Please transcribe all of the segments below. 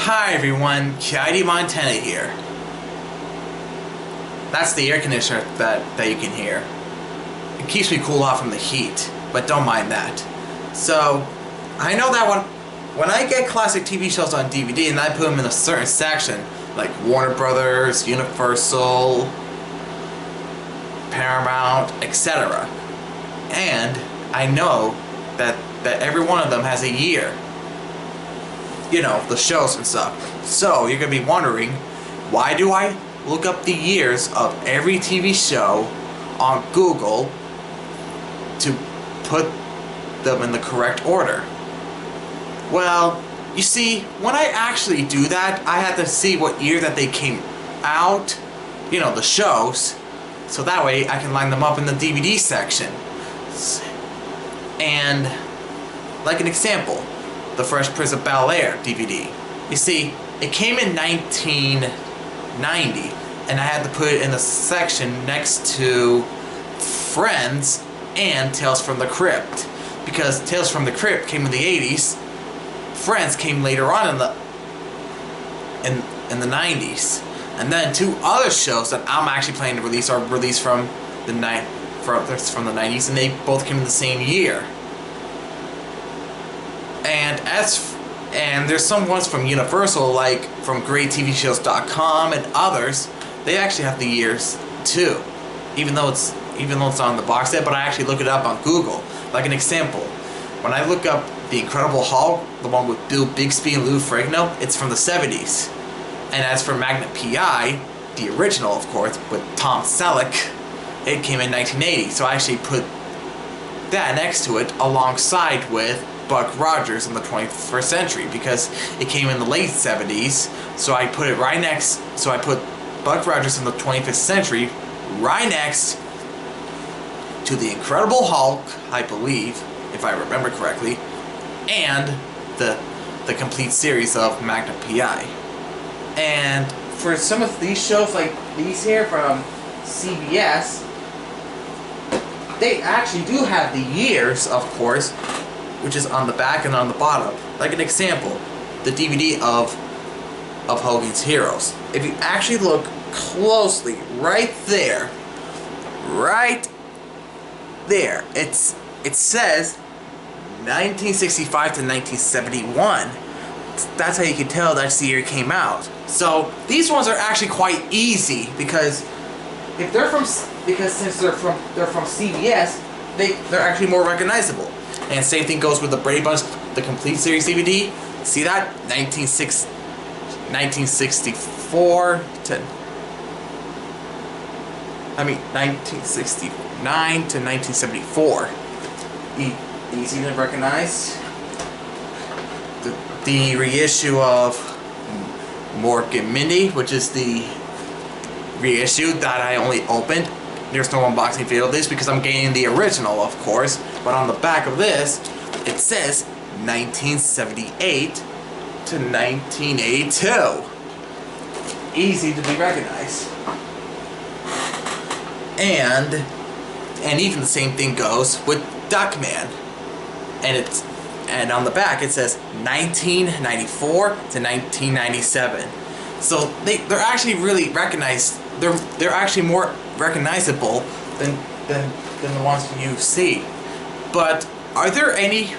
Hi everyone, Kaidi Montana here. That's the air conditioner that you can hear. It keeps me cool off from the heat, but don't mind that. So, I know that when I get classic TV shows on DVD and I put them in a certain section, like Warner Brothers, Universal, Paramount, etc. And I know that every one of them has a year. You know, the shows and stuff. So, you're going to be wondering, why do I look up the years of every TV show on Google to put them in the correct order? Well, you see, when I actually do that, I have to see what year that they came out, you know, the shows, so that way I can line them up in the DVD section. And, like an example, The Fresh Prince of Bel-Air DVD. You see, it came in 1990, and I had to put it in a section next to Friends and Tales from the Crypt. Because Tales from the Crypt came in the 80s, Friends came later on in the 90s. And then two other shows that I'm actually planning to release are released from the 90s, and they both came in the same year. And there's some ones from Universal, like from GreatTVShows.com and others. They actually have the years too, even though it's on the box set. But I actually look it up on Google. Like an example, when I look up The Incredible Hulk, the one with Bill Bixby and Lou Ferrigno, it's from the 70s. And as for Magnum P.I., the original, of course, with Tom Selleck, it came in 1980. So I actually put that next to it alongside with Buck Rogers in the 21st century, because it came in the late 70s. So I put it right next. So I put Buck Rogers in the 25th century right next to The Incredible Hulk, I believe, if I remember correctly, and the complete series of Magnum P.I. And for some of these shows, like these here from CBS, they actually do have the years, of course, which is on the back and on the bottom. Like an example, the DVD of Hogan's Heroes. If you actually look closely, right there, it says 1965 to 1971. That's how you can tell that's the year it came out. So these ones are actually quite easy, because since they're from CBS, they're actually more recognizable. And same thing goes with the Brady Bunch, the complete series DVD. See that? 1964 to 1969 to 1974. Easy to recognize. The reissue of Mork and Mindy, which is the reissue that I only opened. There's no unboxing video of this because I'm getting the original, of course. But on the back of this, it says 1978 to 1982. Easy to be recognized. And even the same thing goes with Duckman. And on the back it says 1994 to 1997. So they're actually really recognized. They're actually more recognizable than the ones you see. But are there any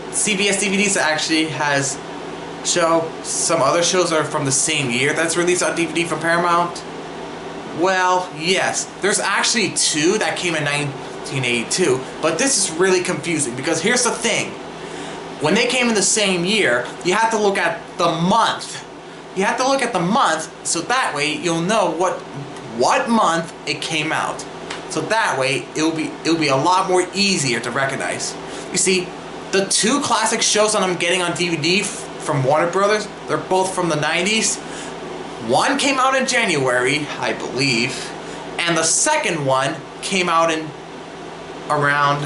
CBS DVDs that actually has some other shows that are from the same year that's released on DVD from Paramount? Well, yes. There's actually two that came in 1982, but this is really confusing because here's the thing. When they came in the same year, you have to look at the month. You have to look at the month, so that way you'll know what month it came out. So that way it'll be a lot more easier to recognize. You see, the two classic shows that I'm getting on DVD from Warner Brothers, they're both from the 90s. One came out in January, I believe, and the second one came out in around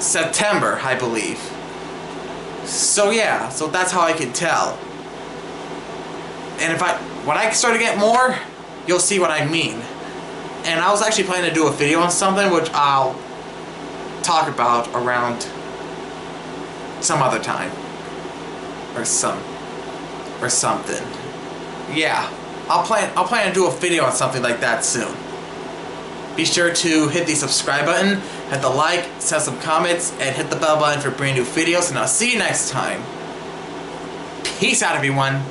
September, I believe. So yeah, so that's how I can tell. And when I start to get more, you'll see what I mean. And I was actually planning to do a video on something which I'll talk about around some other time. Or some or something. Yeah, I'll plan to do a video on something like that soon. Be sure to hit the subscribe button, hit the like, send some comments, and hit the bell button for brand new videos, and I'll see you next time. Peace out, everyone.